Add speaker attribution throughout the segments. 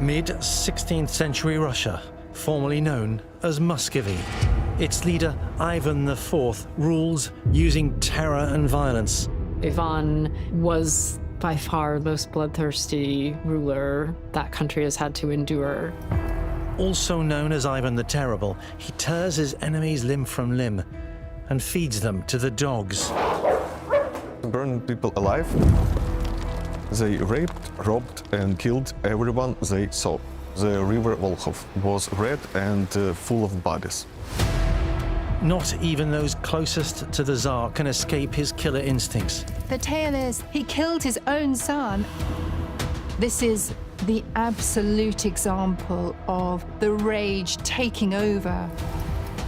Speaker 1: Mid-16th century Russia, formerly known as Muscovy. Its leader, Ivan IV, rules using terror and violence.
Speaker 2: Ivan was by far the most bloodthirsty ruler that country has had to endure.
Speaker 1: Also known as Ivan the Terrible, he tears his enemies limb from limb and feeds them to the dogs.
Speaker 3: Burned people alive. They raped, robbed and killed everyone they saw. The river Volkhov was red and full of bodies.
Speaker 1: Not even those closest to the Tsar can escape his killer instincts.
Speaker 4: The tale is he killed his own son. This is the absolute example of the rage taking over.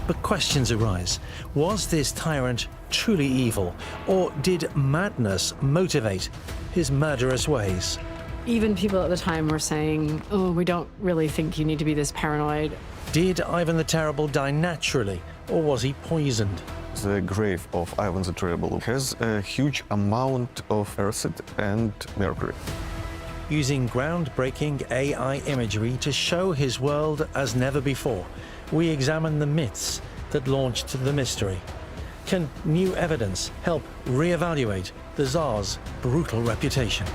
Speaker 1: But questions arise. Was this tyrant truly evil, or did madness motivate his murderous ways?
Speaker 2: Even people at the time were saying, oh, we don't really think you need to be this paranoid.
Speaker 1: Did Ivan the Terrible die naturally, or was he poisoned?
Speaker 3: The grave of Ivan the Terrible has a huge amount of acid and mercury.
Speaker 1: Using groundbreaking AI imagery to show his world as never before, we examine the myths that launched the mystery. Can new evidence help re-evaluate the Tsar's brutal reputation?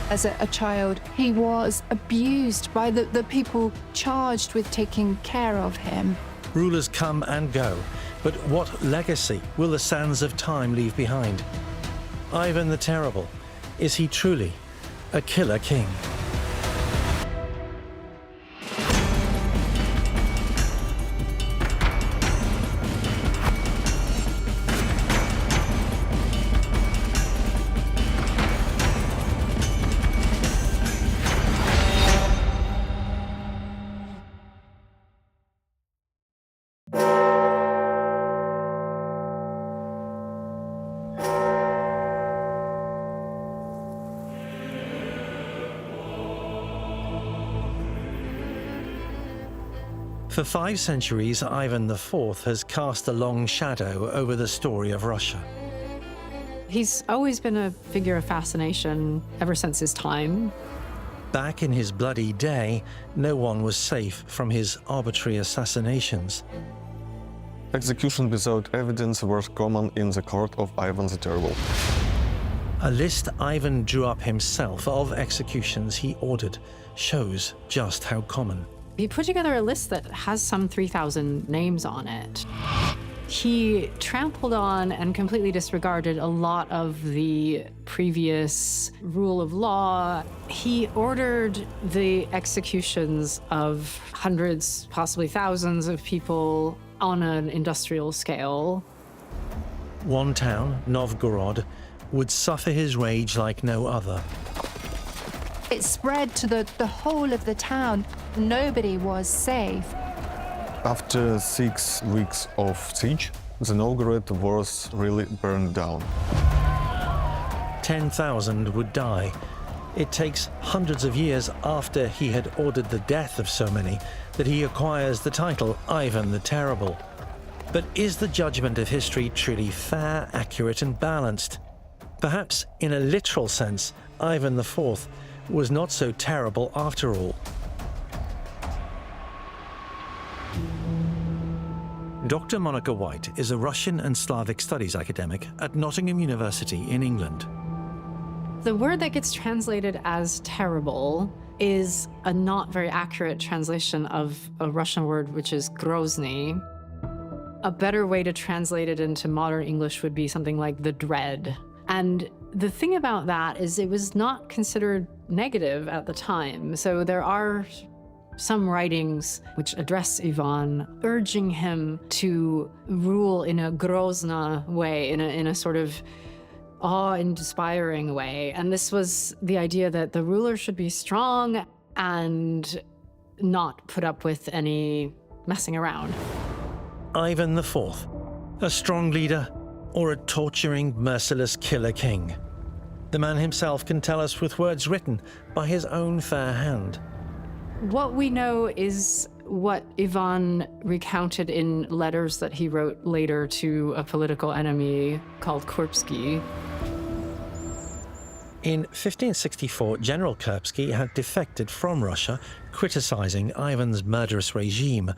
Speaker 4: As a child, he was abused by the people charged with taking care of him.
Speaker 1: Rulers come and go, but what legacy will the sands of time leave behind? Ivan the Terrible, is he truly a killer king? For 5 centuries, Ivan IV has cast a long shadow over the story of Russia.
Speaker 2: He's always been a figure of fascination ever since his time.
Speaker 1: Back in his bloody day, no one was safe from his arbitrary assassinations.
Speaker 3: Execution without evidence was common in the court of Ivan the Terrible.
Speaker 1: A list Ivan drew up himself of executions he ordered shows just how common.
Speaker 2: He put together a list that has some 3,000 names on it. He trampled on and completely disregarded a lot of the previous rule of law. He ordered the executions of hundreds, possibly thousands of people on an industrial scale.
Speaker 1: One town, Novgorod, would suffer his rage like no other.
Speaker 4: It spread to the whole of the town. Nobody was safe.
Speaker 3: After 6 weeks of siege, the Novgorod was really burned down.
Speaker 1: 10,000 would die. It takes hundreds of years after he had ordered the death of so many that he acquires the title Ivan the Terrible. But is the judgment of history truly fair, accurate and balanced? Perhaps in a literal sense, Ivan IV was not so terrible after all. Dr. Monica White is a Russian and Slavic studies academic at Nottingham University in England.
Speaker 2: The word that gets translated as terrible is a not very accurate translation of a Russian word, which is grozny. A better way to translate it into modern English would be something like the dread. And the thing about that is it was not considered negative at the time. So there are some writings which address Ivan, urging him to rule in a grozna way, in a sort of awe-inspiring way. And this was the idea that the ruler should be strong and not put up with any messing around.
Speaker 1: Ivan IV, a strong leader or a torturing, merciless killer king? The man himself can tell us with words written by his own fair hand.
Speaker 2: What we know is what Ivan recounted in letters that he wrote later to a political enemy called Kurbsky.
Speaker 1: In 1564, General Kurbsky had defected from Russia, criticizing Ivan's murderous regime.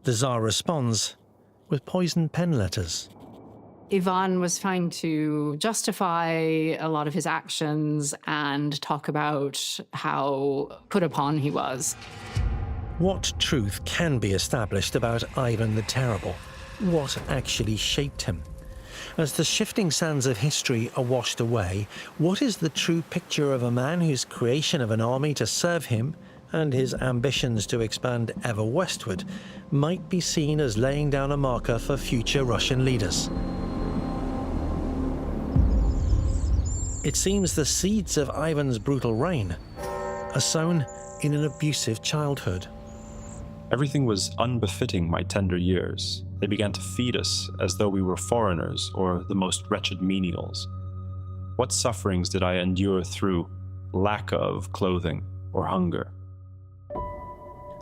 Speaker 1: The Tsar responds with poisoned pen letters.
Speaker 2: Ivan was trying to justify a lot of his actions and talk about how put upon he was.
Speaker 1: What truth can be established about Ivan the Terrible? What actually shaped him? As the shifting sands of history are washed away, what is the true picture of a man whose creation of an army to serve him and his ambitions to expand ever westward might be seen as laying down a marker for future Russian leaders? It seems the seeds of Ivan's brutal reign are sown in an abusive childhood.
Speaker 5: Everything was unbefitting my tender years. They began to feed us as though we were foreigners or the most wretched menials. What sufferings did I endure through lack of clothing or hunger?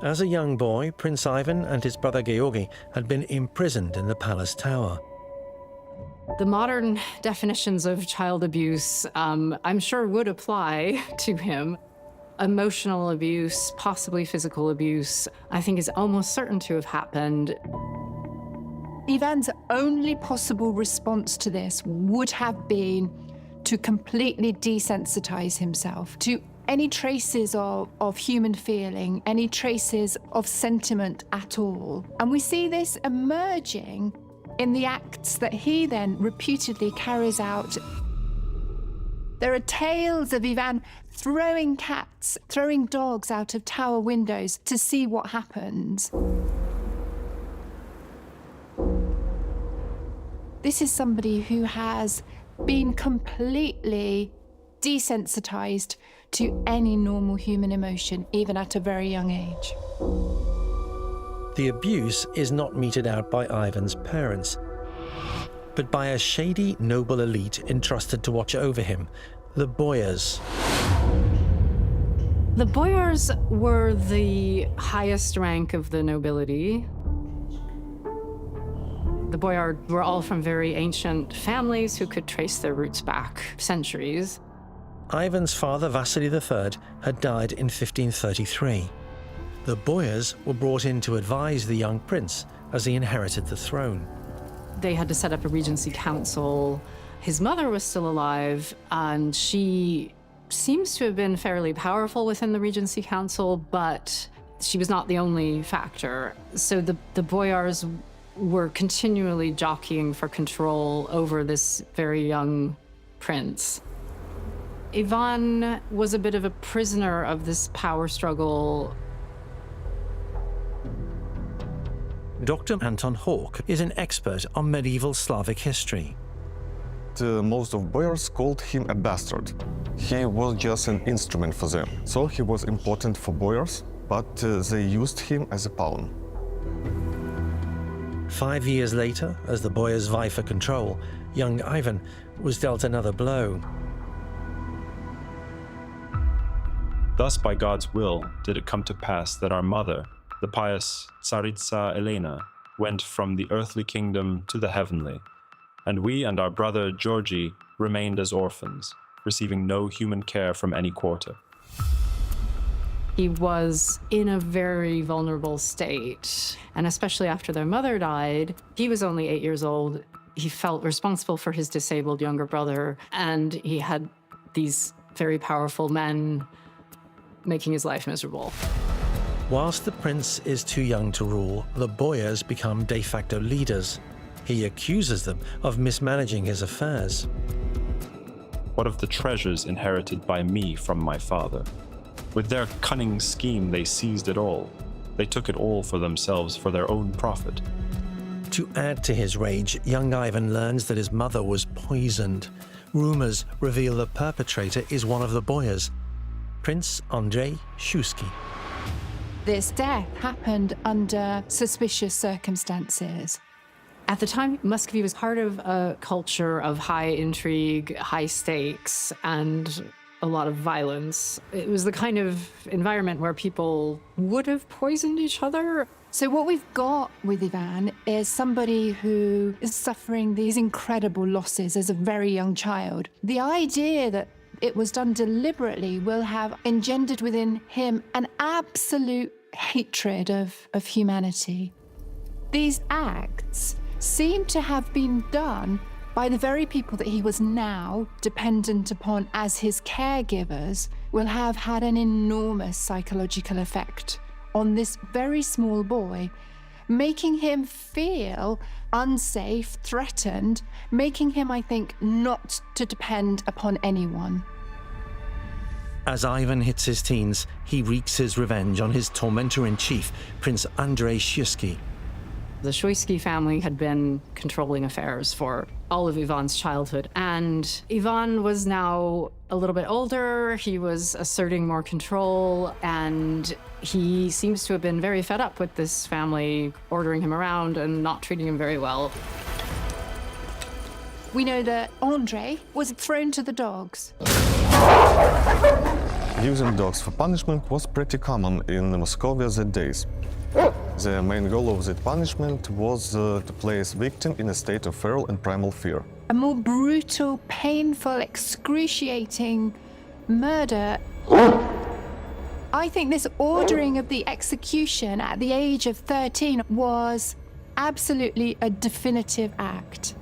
Speaker 1: As a young boy, Prince Ivan and his brother Georgy had been imprisoned in the palace tower.
Speaker 2: The modern definitions of child abuse, I'm sure, would apply to him. Emotional abuse, possibly physical abuse, I think is almost certain to have happened.
Speaker 4: Ivan's only possible response to this would have been to completely desensitize himself to any traces of human feeling, any traces of sentiment at all. And we see this emerging in the acts that he then reputedly carries out. There are tales of Ivan throwing cats, throwing dogs out of tower windows to see what happens. This is somebody who has been completely desensitized to any normal human emotion, even at a very young age.
Speaker 1: The abuse is not meted out by Ivan's parents, but by a shady noble elite entrusted to watch over him, the boyars.
Speaker 2: The boyars were the highest rank of the nobility. The boyars were all from very ancient families who could trace their roots back centuries.
Speaker 1: Ivan's father, Vasily III, had died in 1533. The boyars were brought in to advise the young prince as he inherited the throne.
Speaker 2: They had to set up a regency council. His mother was still alive, and she seems to have been fairly powerful within the regency council, but she was not the only factor. So the boyars were continually jockeying for control over this very young prince. Ivan was a bit of a prisoner of this power struggle.
Speaker 1: Dr. Anton Hawk is an expert on medieval Slavic history.
Speaker 3: Most of boyars called him a bastard. He was just an instrument for them. So he was important for boyars, but they used him as a pawn.
Speaker 1: 5 years later, as the boyars vie for control, young Ivan was dealt another blow.
Speaker 5: Thus, by God's will, did it come to pass that our mother, the pious Tsaritsa Elena, went from the earthly kingdom to the heavenly, and we and our brother Georgy remained as orphans, receiving no human care from any quarter.
Speaker 2: He was in a very vulnerable state, and especially after their mother died, he was only 8 years old. He felt responsible for his disabled younger brother, and he had these very powerful men making his life miserable.
Speaker 1: Whilst the prince is too young to rule, the boyars become de facto leaders. He accuses them of mismanaging his affairs.
Speaker 5: What of the treasures inherited by me from my father? With their cunning scheme, they seized it all. They took it all for themselves, for their own profit.
Speaker 1: To add to his rage, young Ivan learns that his mother was poisoned. Rumors reveal the perpetrator is one of the boyars, Prince Andrei Shusky.
Speaker 4: This death happened under suspicious circumstances.
Speaker 2: At the time, Muscovy was part of a culture of high intrigue, high stakes, and a lot of violence. It was the kind of environment where people would have poisoned each other.
Speaker 4: So what we've got with Ivan is somebody who is suffering these incredible losses as a very young child. The idea that it was done deliberately, will have engendered within him an absolute hatred of humanity. These acts seem to have been done by the very people that he was now dependent upon as his caregivers, will have had an enormous psychological effect on this very small boy, making him feel unsafe, threatened, making him, I think, not to depend upon anyone.
Speaker 1: As Ivan hits his teens, he wreaks his revenge on his tormentor-in-chief, Prince Andrei Shuisky.
Speaker 2: The Shuisky family had been controlling affairs for all of Ivan's childhood, and Ivan was now a little bit older, he was asserting more control, and he seems to have been very fed up with this family ordering him around and not treating him very well.
Speaker 4: We know that Andrei was thrown to the dogs.
Speaker 3: Using dogs for punishment was pretty common in Moscovia that days. The main goal of that punishment was to place victim in a state of feral and primal fear.
Speaker 4: A more brutal, painful, excruciating murder. I think this ordering of the execution at the age of 13 was absolutely a definitive act.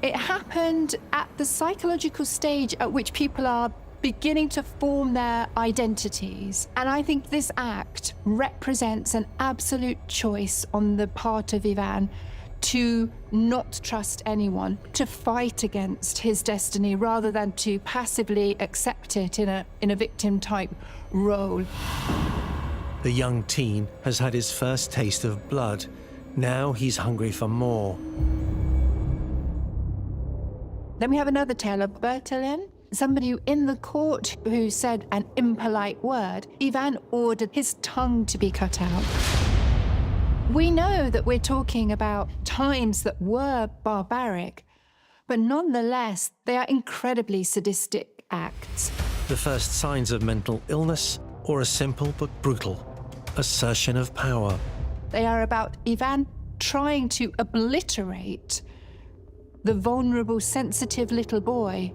Speaker 4: It happened at the psychological stage at which people are beginning to form their identities. And I think this act represents an absolute choice on the part of Ivan to not trust anyone, to fight against his destiny rather than to passively accept it in a victim-type role.
Speaker 1: The young teen has had his first taste of blood. Now he's hungry for more.
Speaker 4: Then we have another tale of Bertolin, somebody in the court who said an impolite word. Ivan ordered his tongue to be cut out. We know that we're talking about times that were barbaric, but nonetheless, they are incredibly sadistic acts.
Speaker 1: The first signs of mental illness, or a simple but brutal assertion of power.
Speaker 4: They are about Ivan trying to obliterate the vulnerable, sensitive little boy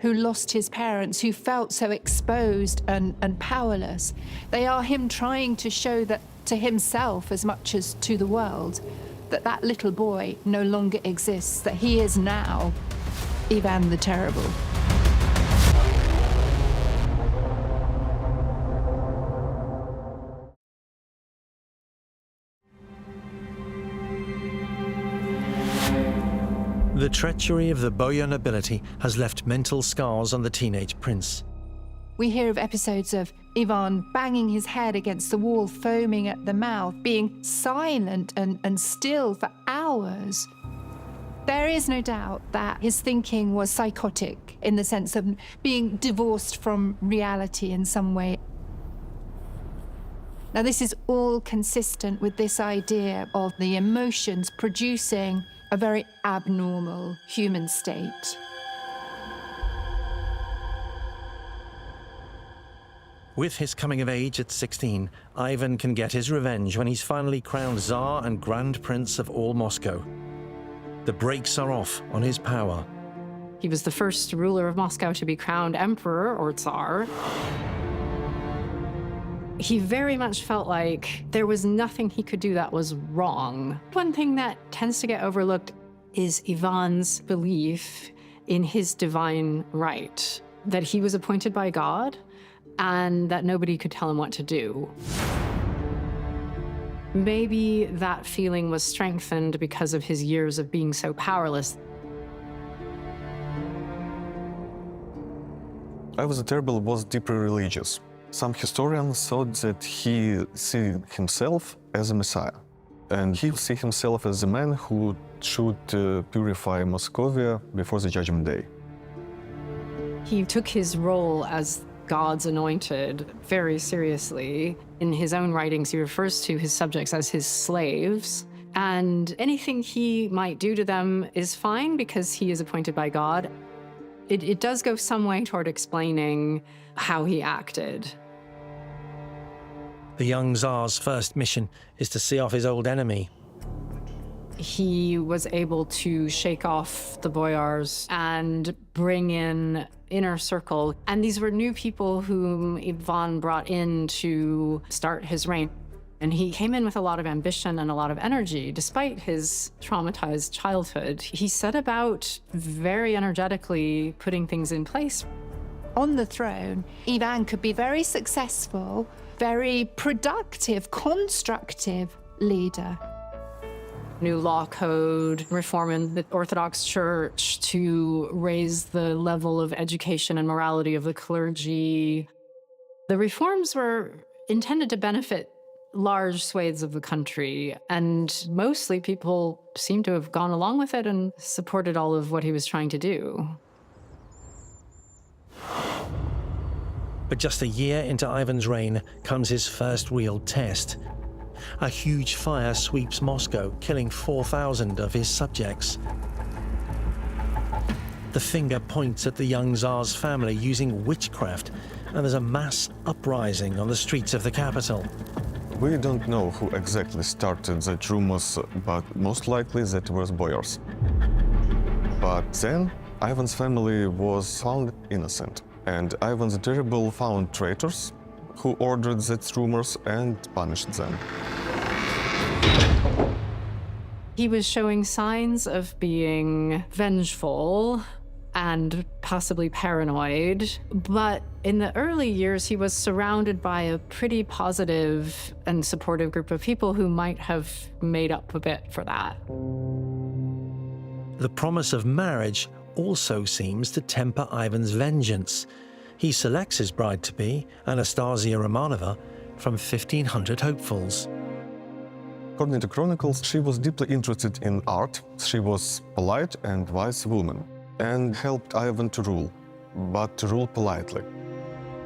Speaker 4: who lost his parents, who felt so exposed and powerless. They are him trying to show that to himself as much as to the world, that that little boy no longer exists, that he is now Ivan the Terrible.
Speaker 1: The treachery of the Boyar nobility has left mental scars on the teenage prince.
Speaker 4: We hear of episodes of Ivan banging his head against the wall, foaming at the mouth, being silent and still for hours. There is no doubt that his thinking was psychotic in the sense of being divorced from reality in some way. Now, this is all consistent with this idea of the emotions producing a very abnormal human state.
Speaker 1: With his coming of age at 16, Ivan can get his revenge when he's finally crowned Tsar and Grand Prince of all Moscow. The brakes are off on his power.
Speaker 2: He was the first ruler of Moscow to be crowned emperor or Tsar. He very much felt like there was nothing he could do that was wrong. One thing that tends to get overlooked is Ivan's belief in his divine right, that he was appointed by God and that nobody could tell him what to do. Maybe that feeling was strengthened because of his years of being so powerless.
Speaker 3: Ivan the Terrible was deeply religious. Some historians thought that he see himself as a messiah, and he see himself as the man who should purify Moscovia before the Judgment Day.
Speaker 2: He took his role as God's anointed very seriously. In his own writings, he refers to his subjects as his slaves, and anything he might do to them is fine because he is appointed by God. It does go some way toward explaining how he acted.
Speaker 1: The young Tsar's first mission is to see off his old enemy.
Speaker 2: he was able to shake off the boyars and bring in inner circle. And these were new people whom Ivan brought in to start his reign. And he came in with a lot of ambition and a lot of energy, despite his traumatized childhood. He set about very energetically putting things in place.
Speaker 4: On the throne, Ivan could be very successful, very productive, constructive leader.
Speaker 2: New law code, reform in the Orthodox Church to raise the level of education and morality of the clergy. The reforms were intended to benefit large swathes of the country, and mostly people seem to have gone along with it and supported all of what he was trying to do.
Speaker 1: But just a year into Ivan's reign comes his first real test. A huge fire sweeps Moscow, killing 4,000 of his subjects. The finger points at the young Tsar's family using witchcraft, and there's a mass uprising on the streets of the capital.
Speaker 3: We don't know who exactly started the rumors, but most likely that was boyars. But then Ivan's family was found innocent, and Ivan the Terrible found traitors who ordered these rumors and punished them.
Speaker 2: He was showing signs of being vengeful and possibly paranoid, but in the early years, he was surrounded by a pretty positive and supportive group of people who might have made up a bit for that.
Speaker 1: The promise of marriage also seems to temper Ivan's vengeance. He selects his bride-to-be, Anastasia Romanova, from 1,500 hopefuls.
Speaker 3: According to chronicles, she was deeply interested in art. She was polite and wise woman, and helped Ivan to rule, but to rule politely.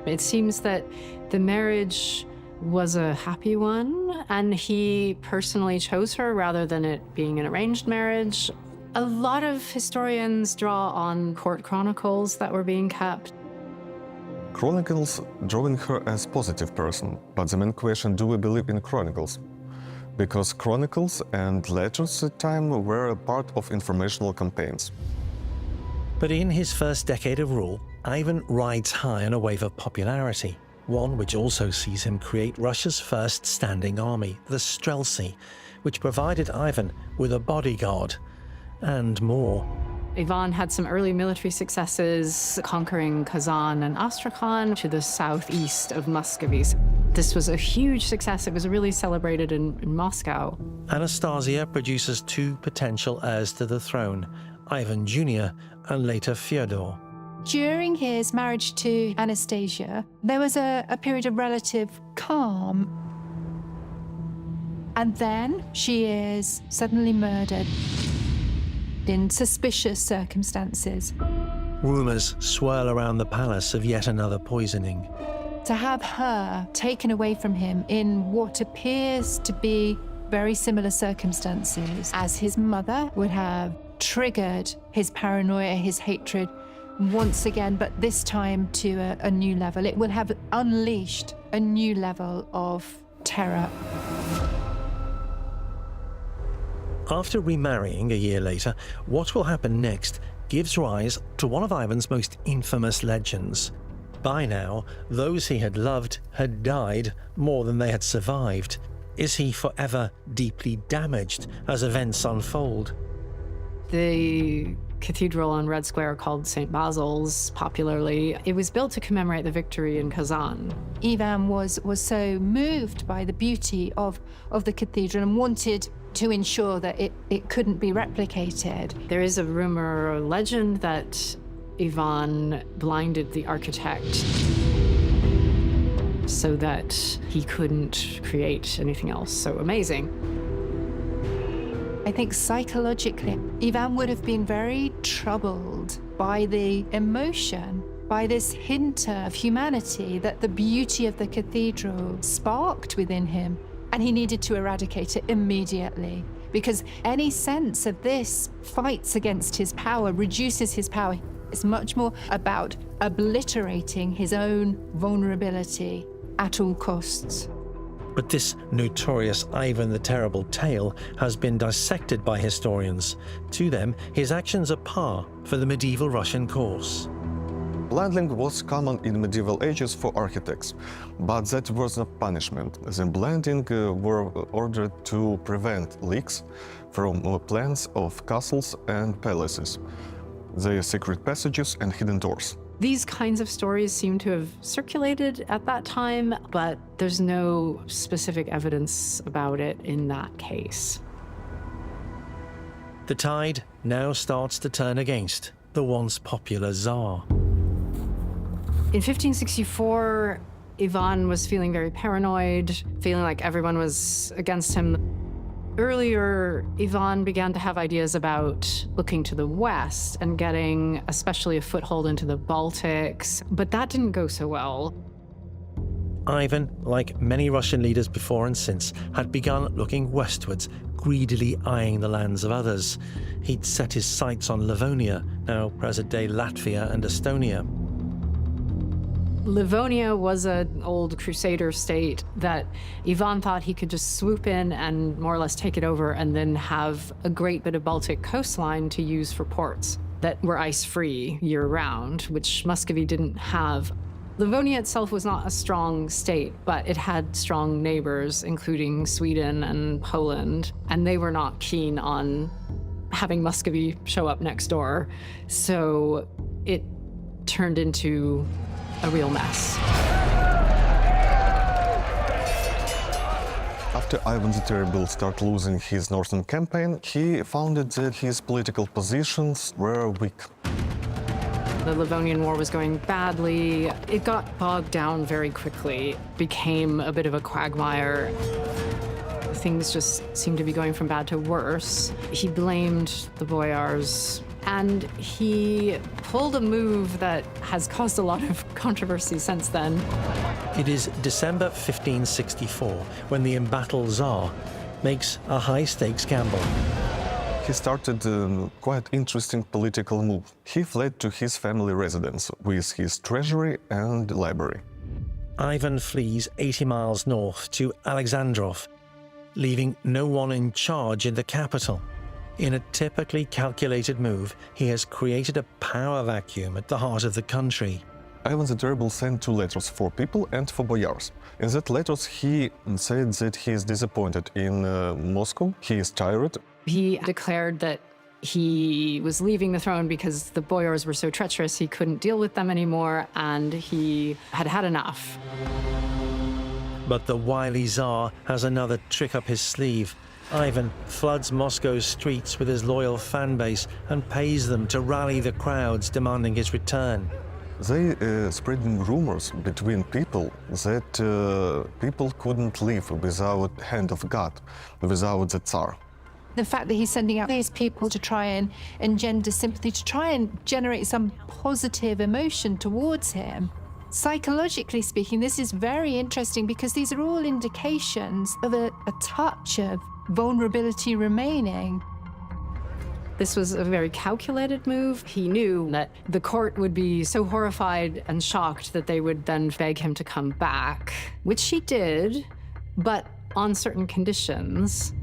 Speaker 2: It seems that the marriage was a happy one, and he personally chose her rather than it being an arranged marriage. A lot of historians draw on court chronicles that were being kept.
Speaker 3: Chronicles drawing her as positive person, but the main question, do we believe in chronicles? Because chronicles and letters at the time were a part of informational campaigns.
Speaker 1: But in his first decade of rule, Ivan rides high on a wave of popularity, one which also sees him create Russia's first standing army, the Streltsy, which provided Ivan with a bodyguard and more.
Speaker 2: Ivan had some early military successes, conquering Kazan and Astrakhan to the southeast of Muscovy. This was a huge success. It was really celebrated in Moscow.
Speaker 1: Anastasia produces two potential heirs to the throne, Ivan Jr. and later Fyodor.
Speaker 4: During his marriage to Anastasia, there was a period of relative calm. And then she is suddenly murdered in suspicious circumstances.
Speaker 1: Rumors swirl around the palace of yet another poisoning.
Speaker 4: To have her taken away from him in what appears to be very similar circumstances as his mother would have triggered his paranoia, his hatred once again, but this time to a new level. It will have unleashed a new level of terror.
Speaker 1: After remarrying a year later, what will happen next gives rise to one of Ivan's most infamous legends. By now, those he had loved had died more than they had survived. Is he forever deeply damaged as events unfold?
Speaker 2: The cathedral on Red Square, called St. Basil's popularly, it was built to commemorate the victory in Kazan.
Speaker 4: Ivan was so moved by the beauty of the cathedral and wanted to ensure that it couldn't be replicated.
Speaker 2: There is a rumor or legend that Ivan blinded the architect so that he couldn't create anything else so amazing.
Speaker 4: I think psychologically, Ivan would have been very troubled by the emotion, by this hint of humanity that the beauty of the cathedral sparked within him. And he needed to eradicate it immediately, because any sense of this fights against his power, reduces his power. It's much more about obliterating his own vulnerability at all costs.
Speaker 1: But this notorious Ivan the Terrible tale has been dissected by historians. To them, his actions are par for the medieval Russian course.
Speaker 3: Blinding was common in medieval ages for architects, but that was not punishment. The blinding were ordered to prevent leaks from plans of castles and palaces, their secret passages and hidden doors.
Speaker 2: These kinds of stories seem to have circulated at that time, but there's no specific evidence about it in that case.
Speaker 1: The tide now starts to turn against the once popular Tsar.
Speaker 2: In 1564, Ivan was feeling very paranoid, feeling like everyone was against him. Earlier, Ivan began to have ideas about looking to the west and getting especially a foothold into the Baltics, but that didn't go so well.
Speaker 1: Ivan, like many Russian leaders before and since, had begun looking westwards, greedily eyeing the lands of others. He'd set his sights on Livonia, now present-day Latvia and Estonia.
Speaker 2: Livonia was an old crusader state that Ivan thought he could just swoop in and more or less take it over and then have a great bit of Baltic coastline to use for ports that were ice-free year-round, which Muscovy didn't have. Livonia itself was not a strong state, but it had strong neighbors, including Sweden and Poland, and they were not keen on having Muscovy show up next door. So it turned into a real mess.
Speaker 3: After Ivan the Terrible started losing his northern campaign, he found that his political positions were weak.
Speaker 2: The Livonian War was going badly. It got bogged down very quickly, became a bit of a quagmire. Things just seemed to be going from bad to worse. He blamed the boyars, and he pulled a move that has caused a lot of controversy since then.
Speaker 1: It is December 1564 when the embattled Tsar makes a high-stakes gamble.
Speaker 3: He started a quite interesting political move. He fled to his family residence with his treasury and library.
Speaker 1: Ivan flees 80 miles north to Alexandrov, leaving no one in charge in the capital. In a typically calculated move, he has created a power vacuum at the heart of the country.
Speaker 3: Ivan the Terrible sent 2 letters for people and for boyars. In that letters, he said that he is disappointed in Moscow, he is tired.
Speaker 2: He declared that he was leaving the throne because the boyars were so treacherous he couldn't deal with them anymore, and he had had enough.
Speaker 1: But the wily Tsar has another trick up his sleeve. Ivan floods Moscow's streets with his loyal fan base and pays them to rally the crowds demanding his return.
Speaker 3: They spreading rumors between people that people couldn't live without hand of God, without the Tsar.
Speaker 4: The fact that he's sending out these people to try and engender sympathy, to try and generate some positive emotion towards him. Psychologically speaking, this is very interesting because these are all indications of a touch of vulnerability remaining.
Speaker 2: This was a very calculated move. He knew that the court would be so horrified and shocked that they would then beg him to come back, which he did, but on certain conditions.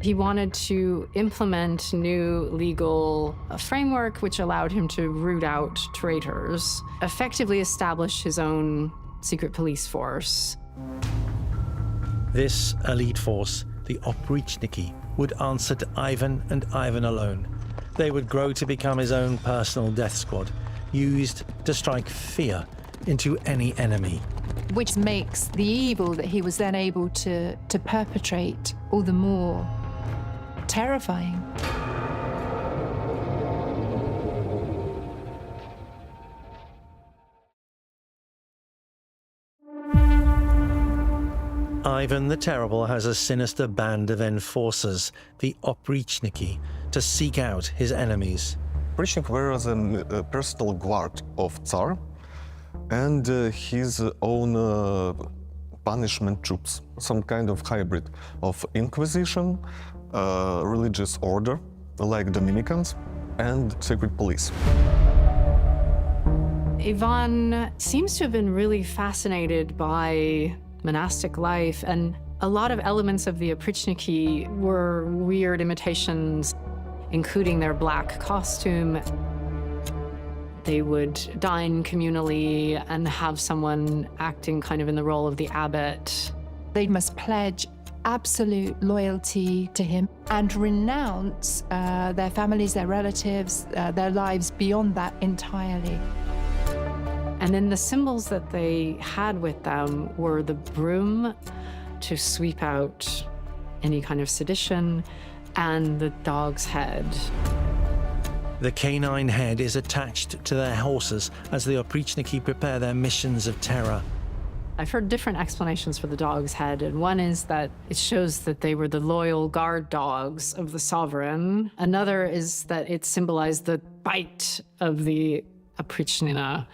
Speaker 2: He wanted to implement new legal framework which allowed him to root out traitors, effectively establish his own secret police force.
Speaker 1: This elite force, the Oprichniki, would answer to Ivan and Ivan alone. They would grow to become his own personal death squad, used to strike fear into any enemy.
Speaker 4: Which makes the evil that he was then able to perpetrate all the more terrifying.
Speaker 1: Ivan the Terrible has a sinister band of enforcers, the Oprichniki, to seek out his enemies.
Speaker 3: Oprichniki were the personal guard of Tsar and his own punishment troops, some kind of hybrid of Inquisition, religious order, like Dominicans, and secret police.
Speaker 2: Ivan seems to have been really fascinated by monastic life, and a lot of elements of the oprichniki were weird imitations, including their black costume. They would dine communally and have someone acting kind of in the role of the abbot.
Speaker 4: They must pledge absolute loyalty to him and renounce their families, their relatives, their lives beyond that entirely.
Speaker 2: And then the symbols that they had with them were the broom to sweep out any kind of sedition and the dog's head.
Speaker 1: The canine head is attached to their horses as the oprichniki prepare their missions of terror.
Speaker 2: I've heard different explanations for the dog's head, and one is that it shows that they were the loyal guard dogs of the sovereign. Another is that it symbolized the bite of the oprichnina.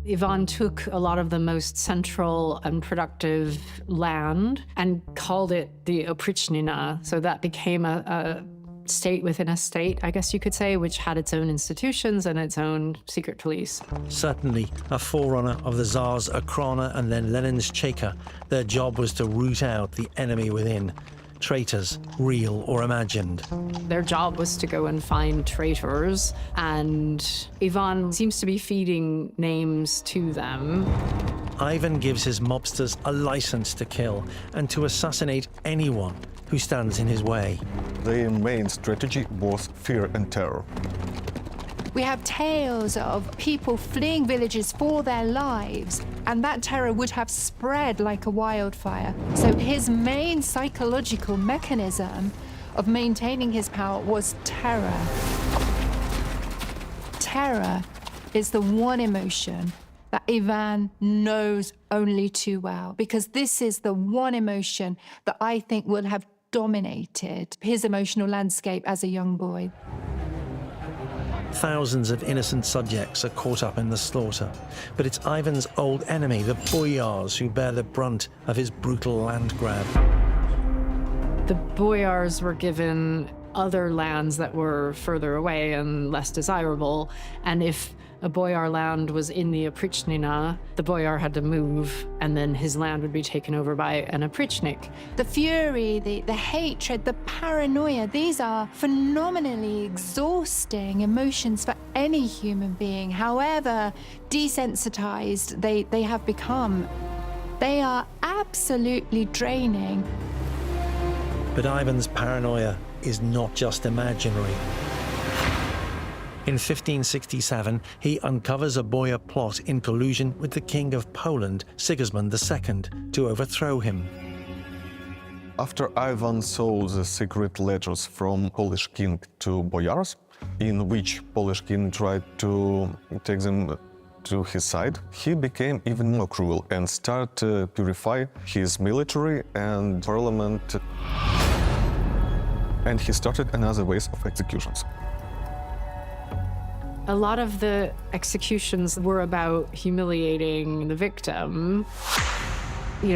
Speaker 2: Ivan took a lot of the most central and productive land and called it the oprichnina, so that became a state within a state, I guess you could say, which had its own institutions and its own secret police.
Speaker 1: Certainly a forerunner of the Tsars Okhrana and then Lenin's Cheka, their job was to root out the enemy within, traitors, real or imagined.
Speaker 2: Their job was to go and find traitors, and Ivan seems to be feeding names to them.
Speaker 1: Ivan gives his mobsters a license to kill and to assassinate anyone who stands in his way.
Speaker 3: Their main strategy was fear and terror.
Speaker 4: We have tales of people fleeing villages for their lives, and that terror would have spread like a wildfire. So his main psychological mechanism of maintaining his power was terror. Terror is the one emotion that Ivan knows only too well, because this is the one emotion that I think will have dominated his emotional landscape as a young boy.
Speaker 1: Thousands of innocent subjects are caught up in the slaughter, but it's Ivan's old enemy, the boyars, who bear the brunt of his brutal land grab.
Speaker 2: The boyars were given other lands that were further away and less desirable, and if a boyar land was in the oprichnina, the boyar had to move, and then his land would be taken over by an oprichnik.
Speaker 4: The fury, the hatred, the paranoia, these are phenomenally exhausting emotions for any human being, however desensitized they have become. They are absolutely draining.
Speaker 1: But Ivan's paranoia is not just imaginary. In 1567, he uncovers a boyar plot in collusion with the King of Poland, Sigismund II, to overthrow him.
Speaker 3: After Ivan saw the secret letters from Polish king to boyars, in which Polish king tried to take them to his side, he became even more cruel and started to purify his military and parliament. And he started another ways of executions.
Speaker 2: A lot of the executions were about humiliating the victim,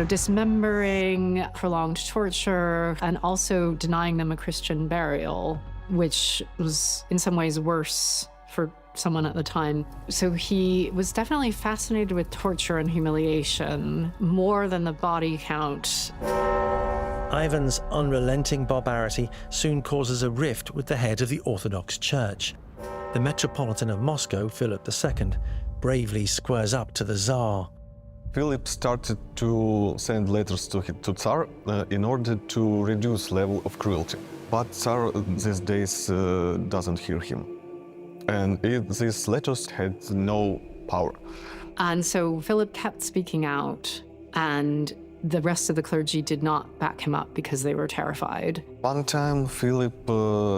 Speaker 2: dismembering, prolonged torture, and also denying them a Christian burial, which was in some ways worse for someone at the time. So he was definitely fascinated with torture and humiliation, more than the body count.
Speaker 1: Ivan's unrelenting barbarity soon causes a rift with the head of the Orthodox Church. The Metropolitan of Moscow, Philip II, bravely squares up to the Tsar.
Speaker 3: Philip started to send letters to Tsar in order to reduce level of cruelty. But Tsar these days doesn't hear him. And these letters had no power.
Speaker 2: And so Philip kept speaking out, and the rest of the clergy did not back him up because they were terrified.
Speaker 3: One time Philip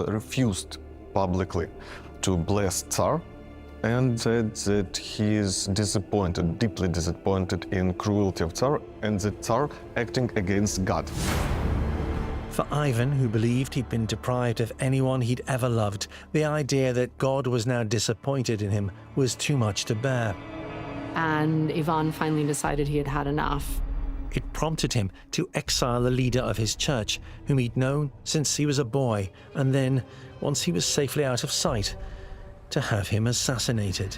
Speaker 3: refused publicly to bless Tsar and said that he is disappointed, deeply disappointed in cruelty of Tsar and the Tsar acting against God.
Speaker 1: For Ivan, who believed he'd been deprived of anyone he'd ever loved, the idea that God was now disappointed in him was too much to bear.
Speaker 2: And Ivan finally decided he had had enough.
Speaker 1: It prompted him to exile the leader of his church, whom he'd known since he was a boy, and then, once he was safely out of sight, to have him assassinated.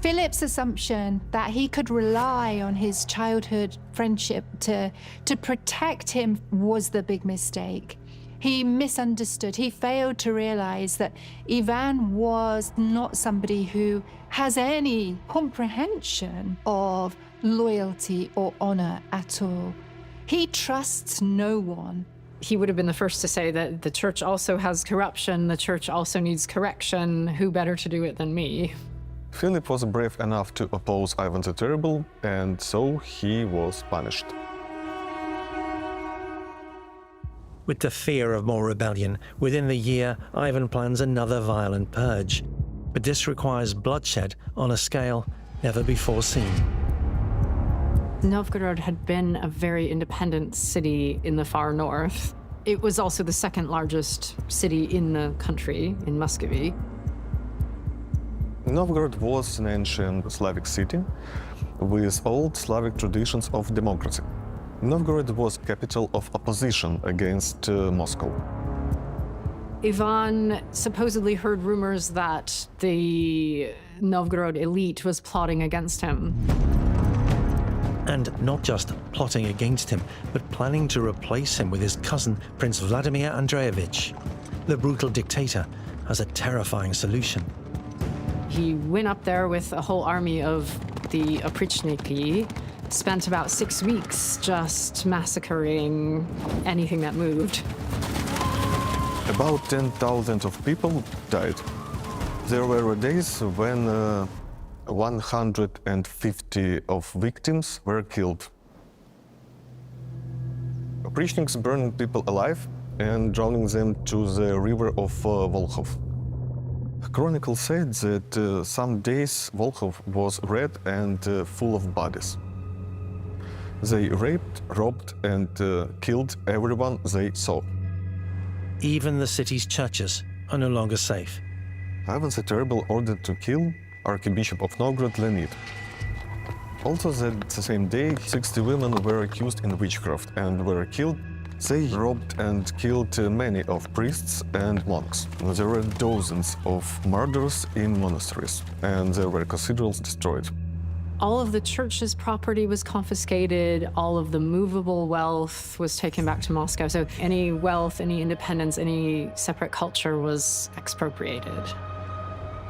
Speaker 4: Philip's assumption that he could rely on his childhood friendship to protect him was the big mistake. He misunderstood. He failed to realize that Ivan was not somebody who has any comprehension of loyalty or honor at all. He trusts no one.
Speaker 2: He would have been the first to say that the church also has corruption, the church also needs correction. Who better to do it than me?
Speaker 3: Philip was brave enough to oppose Ivan the Terrible, and so he was punished.
Speaker 1: With the fear of more rebellion, within the year, Ivan plans another violent purge. But this requires bloodshed on a scale never before seen.
Speaker 2: Novgorod had been a very independent city in the far north. It was also the second largest city in the country, in Muscovy.
Speaker 3: Novgorod was an ancient Slavic city with old Slavic traditions of democracy. Novgorod was capital of opposition against Moscow.
Speaker 2: Ivan supposedly heard rumors that the Novgorod elite was plotting against him.
Speaker 1: And not just plotting against him, but planning to replace him with his cousin, Prince Vladimir Andreevich. The brutal dictator has a terrifying solution.
Speaker 2: He went up there with a whole army of the oprichniki, spent about 6 weeks just massacring anything that moved.
Speaker 3: About 10,000 of people died. There were days when 150 of victims were killed. Oprichniks burned people alive and drowning them to the river of Volkhov. Chronicles said that some days Volkhov was red and full of bodies. They raped, robbed, and killed everyone they saw.
Speaker 1: Even the city's churches are no longer safe.
Speaker 3: Ivan the Terrible ordered to kill Archbishop of Novgorod Leonid. Also that the same day, 60 women were accused in witchcraft and were killed. They robbed and killed many of priests and monks. There were dozens of murders in monasteries, and there were cathedrals destroyed.
Speaker 2: All of the church's property was confiscated, all of the movable wealth was taken back to Moscow. So any wealth, any independence, any separate culture was expropriated.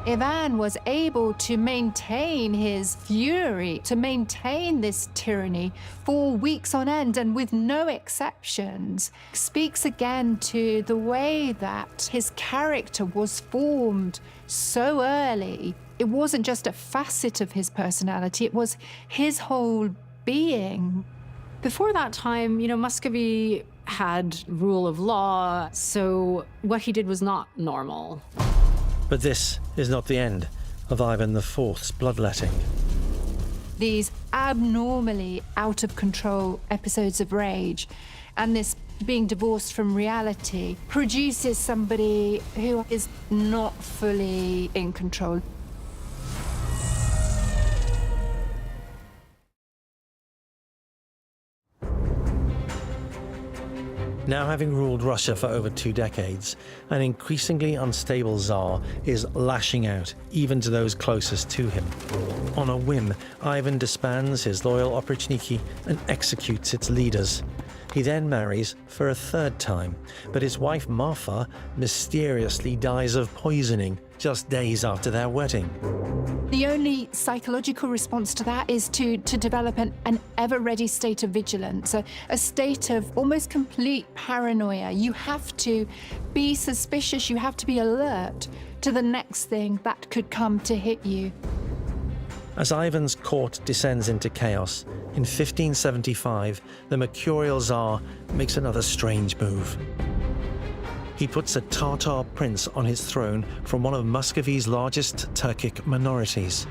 Speaker 4: Ivan was able to maintain his fury, to maintain this tyranny for weeks on end and with no exceptions. Speaks again to the way that his character was formed so early. It wasn't just a facet of his personality, it was his whole being.
Speaker 2: Before that time, Muscovy had rule of law, so what he did was not normal.
Speaker 1: But this is not the end of Ivan IV's bloodletting.
Speaker 4: These abnormally out of control episodes of rage and this being divorced from reality produces somebody who is not fully in control.
Speaker 1: Now having ruled Russia for over 2 decades, an increasingly unstable Tsar is lashing out even to those closest to him. On a whim, Ivan disbands his loyal oprichniki and executes its leaders. He then marries for a 3rd time, but his wife Marfa mysteriously dies of poisoning just days after their wedding.
Speaker 4: The only psychological response to that is to develop an ever-ready state of vigilance, a state of almost complete paranoia. You have to be suspicious, you have to be alert to the next thing that could come to hit you.
Speaker 1: As Ivan's court descends into chaos, in 1575, the mercurial Tsar makes another strange move. He puts a Tatar prince on his throne from one of Muscovy's largest Turkic minorities,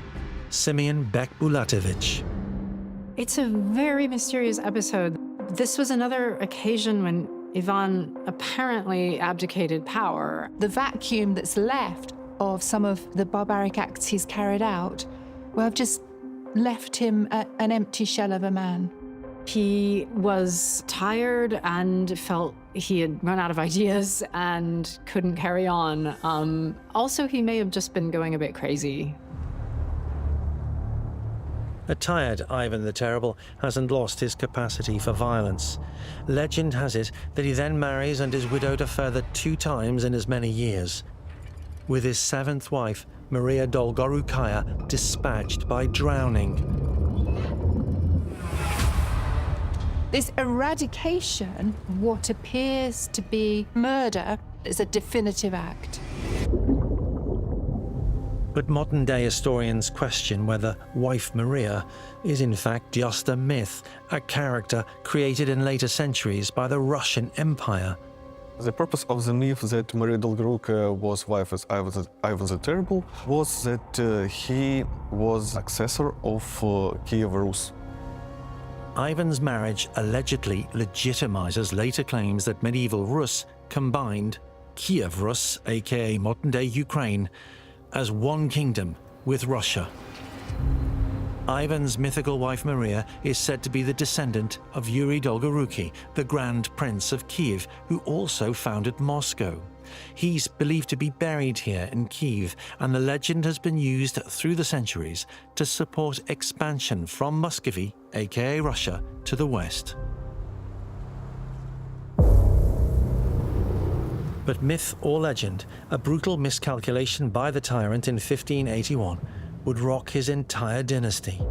Speaker 1: Simeon Bek Bulatovich.
Speaker 2: It's a very mysterious episode. This was another occasion when Ivan apparently abdicated power.
Speaker 4: The vacuum that's left of some of the barbaric acts he's carried out will have just left him an empty shell of a man.
Speaker 2: He was tired and felt he had run out of ideas and couldn't carry on. Also, he may have just been going a bit crazy.
Speaker 1: A tired Ivan the Terrible hasn't lost his capacity for violence. Legend has it that he then marries and is widowed a further 2 times in as many years, with his 7th wife, Maria Dolgorukaya, dispatched by drowning.
Speaker 4: This eradication of what appears to be murder is a definitive act.
Speaker 1: But modern-day historians question whether wife Maria is in fact just a myth, a character created in later centuries by the Russian Empire.
Speaker 3: The purpose of the myth that Maria Dolgorukaya was wife of Ivan the Terrible was that he was successor of Kiev Rus.
Speaker 1: Ivan's marriage allegedly legitimizes later claims that medieval Rus combined Kiev Rus, aka modern-day Ukraine, as one kingdom with Russia. Ivan's mythical wife Maria is said to be the descendant of Yuri Dolgoruki, the Grand Prince of Kiev, who also founded Moscow. He's believed to be buried here in Kiev, and the legend has been used through the centuries to support expansion from Muscovy, aka Russia, to the west. But myth or legend, a brutal miscalculation by the tyrant in 1581 would rock his entire dynasty.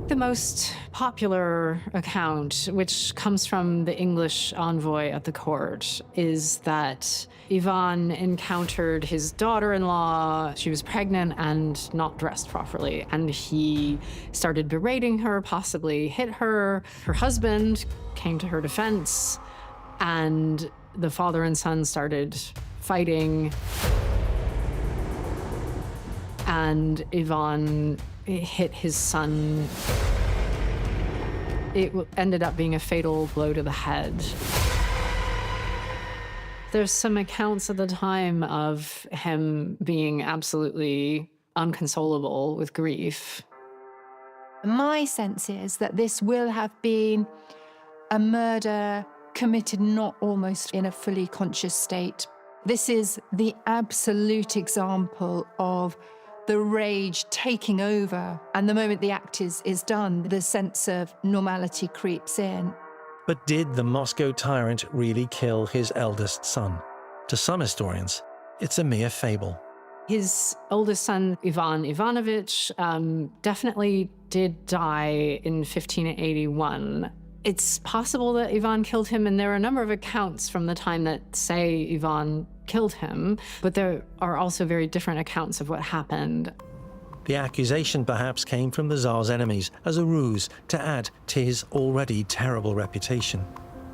Speaker 2: The most popular account, which comes from the English envoy at the court, is that Ivan encountered his daughter-in-law. She was pregnant and not dressed properly, and he started berating her, possibly hit her. Her husband came to her defense, and the father and son started fighting. And Ivan hit his son. It ended up being a fatal blow to the head. There's some accounts at the time of him being absolutely unconsolable with grief.
Speaker 4: My sense is that this will have been a murder committed not almost in a fully conscious state. This is the absolute example of the rage taking over, and the moment the act is done, the sense of normality creeps in.
Speaker 1: But did the Moscow tyrant really kill his eldest son? To some historians, it's a mere fable.
Speaker 2: His oldest son, Ivan Ivanovich, definitely did die in 1581. It's possible that Ivan killed him, and there are a number of accounts from the time that say Ivan killed him, but there are also very different accounts of what happened.
Speaker 1: The accusation perhaps came from the Tsar's enemies as a ruse to add to his already terrible reputation.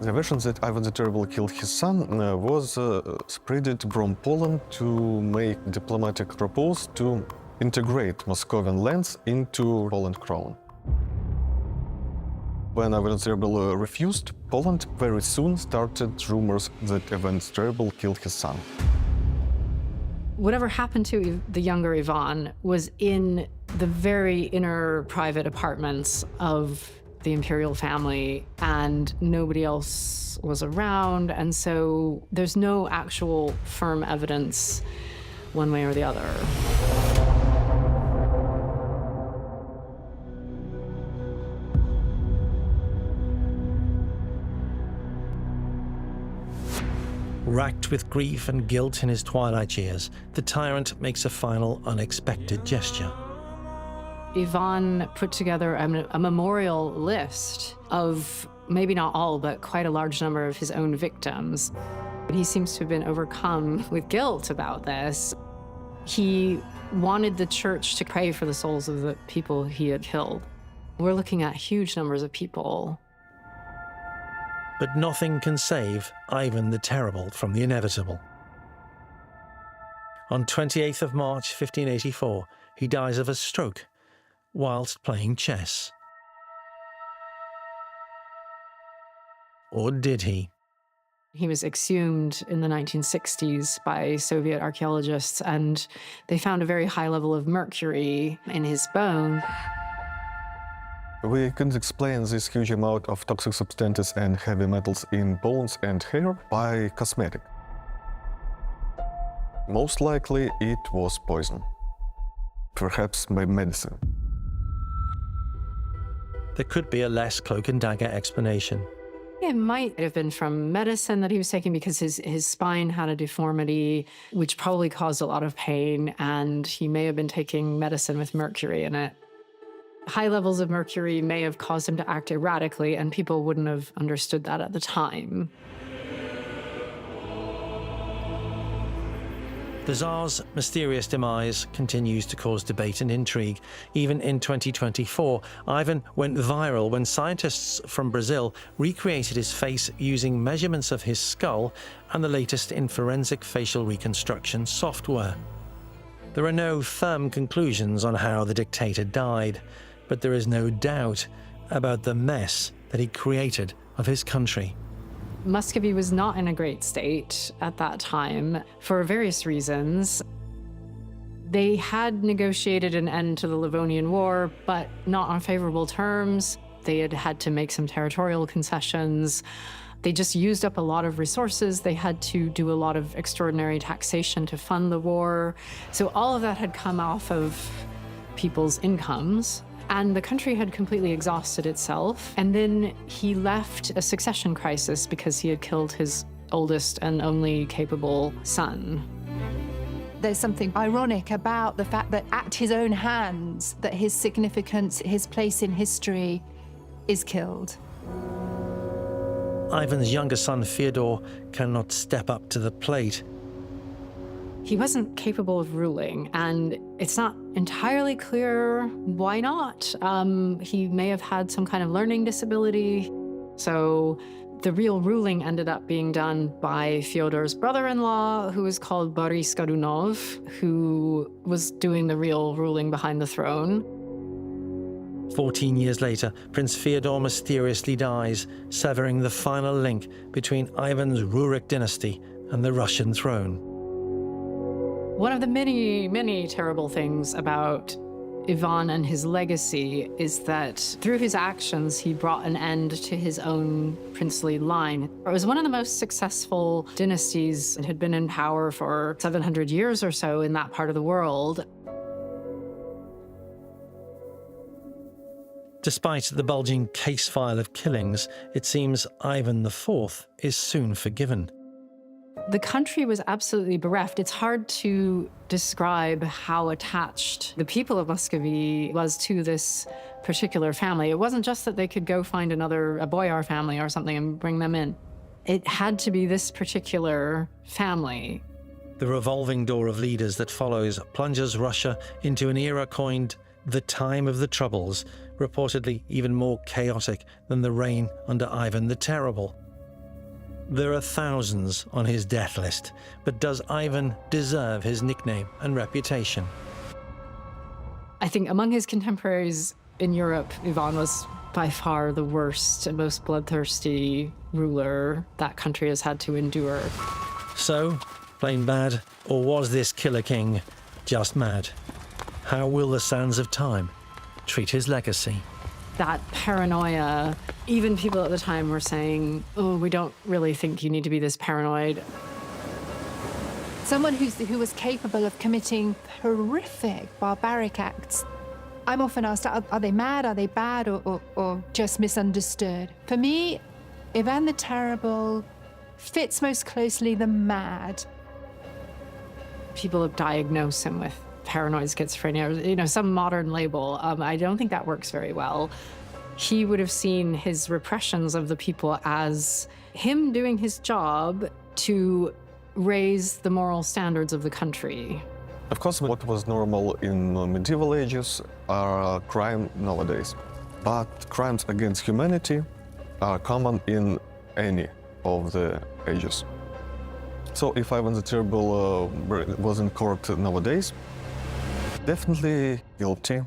Speaker 3: The version that Ivan the Terrible killed his son was spreaded from Poland to make diplomatic proposal to integrate Moscovian lands into Poland crown. When Ivan the Terrible refused, Poland very soon started rumors that Ivan the Terrible killed his son.
Speaker 2: Whatever happened to the younger Ivan was in the very inner private apartments of the imperial family, and nobody else was around, and so there's no actual firm evidence one way or the other.
Speaker 1: Racked with grief and guilt in his twilight years, the tyrant makes a final unexpected gesture.
Speaker 2: Ivan put together a memorial list of maybe not all, but quite a large number of his own victims. He seems to have been overcome with guilt about this. He wanted the church to pray for the souls of the people he had killed. We're looking at huge numbers of people.
Speaker 1: But nothing can save Ivan the Terrible from the inevitable. On 28th of March 1584, he dies of a stroke whilst playing chess. Or did he?
Speaker 2: He was exhumed in the 1960s by Soviet archaeologists, and they found a very high level of mercury in his bone.
Speaker 3: We can explain this huge amount of toxic substances and heavy metals in bones and hair by cosmetic. Most likely it was poison, perhaps by medicine.
Speaker 1: there could be a less cloak and dagger explanation.
Speaker 2: It might have been from medicine that he was taking because his spine had a deformity, which probably caused a lot of pain, and he may have been taking medicine with mercury in it. High levels of mercury may have caused him to act erratically, and people wouldn't have understood that at the time.
Speaker 1: The Tsar's mysterious demise continues to cause debate and intrigue. Even in 2024, Ivan went viral when scientists from Brazil recreated his face using measurements of his skull and the latest in forensic facial reconstruction software. There are no firm conclusions on how the dictator died, but there is no doubt about the mess that he created of his country.
Speaker 2: Muscovy was not in a great state at that time for various reasons. They had negotiated an end to the Livonian War, but not on favorable terms. They had had to make some territorial concessions. They just used up a lot of resources. They had to do a lot of extraordinary taxation to fund the war. So all of that had come off of people's incomes. And the country had completely exhausted itself. And then he left a succession crisis because he had killed his oldest and only capable son.
Speaker 4: There's something ironic about the fact that at his own hands, that his significance, his place in history is killed.
Speaker 1: Ivan's younger son, Fyodor, cannot step up to the plate.
Speaker 2: He wasn't capable of ruling, and it's not entirely clear why not. He may have had some kind of learning disability. So the real ruling ended up being done by Fyodor's brother-in-law, who was called Boris Godunov, who was doing the real ruling behind the throne.
Speaker 1: 14 years later, Prince Fyodor mysteriously dies, severing the final link between Ivan's Rurik dynasty and the Russian throne.
Speaker 2: One of the many, many terrible things about Ivan and his legacy is that through his actions, he brought an end to his own princely line. It was one of the most successful dynasties. It had been in power for 700 years or so in that part of the world.
Speaker 1: Despite the bulging case file of killings, it seems Ivan IV is soon forgiven.
Speaker 2: The country was absolutely bereft. It's hard to describe how attached the people of Muscovy was to this particular family. It wasn't just that they could go find a boyar family or something and bring them in. It had to be this particular family.
Speaker 1: The revolving door of leaders that follows plunges Russia into an era coined the Time of the Troubles, reportedly even more chaotic than the reign under Ivan the Terrible. There are thousands on his death list, but does Ivan deserve his nickname and reputation?
Speaker 2: I think among his contemporaries in Europe, Ivan was by far the worst and most bloodthirsty ruler that country has had to endure.
Speaker 1: So, plain bad, or was this killer king just mad? How will the sands of time treat his legacy?
Speaker 2: That paranoia, even people at the time were saying, oh, we don't really think you need to be this paranoid.
Speaker 4: Someone who was capable of committing horrific, barbaric acts. I'm often asked, are they mad, are they bad, or just misunderstood? For me, Ivan the Terrible fits most closely the mad.
Speaker 2: People have diagnosed him with paranoid schizophrenia, some modern label. I don't think that works very well. He would have seen his repressions of the people as him doing his job to raise the moral standards of the country.
Speaker 3: Of course, what was normal in medieval ages are crime nowadays. But crimes against humanity are common in any of the ages. So if Ivan the Terrible was in court nowadays, definitely guilty.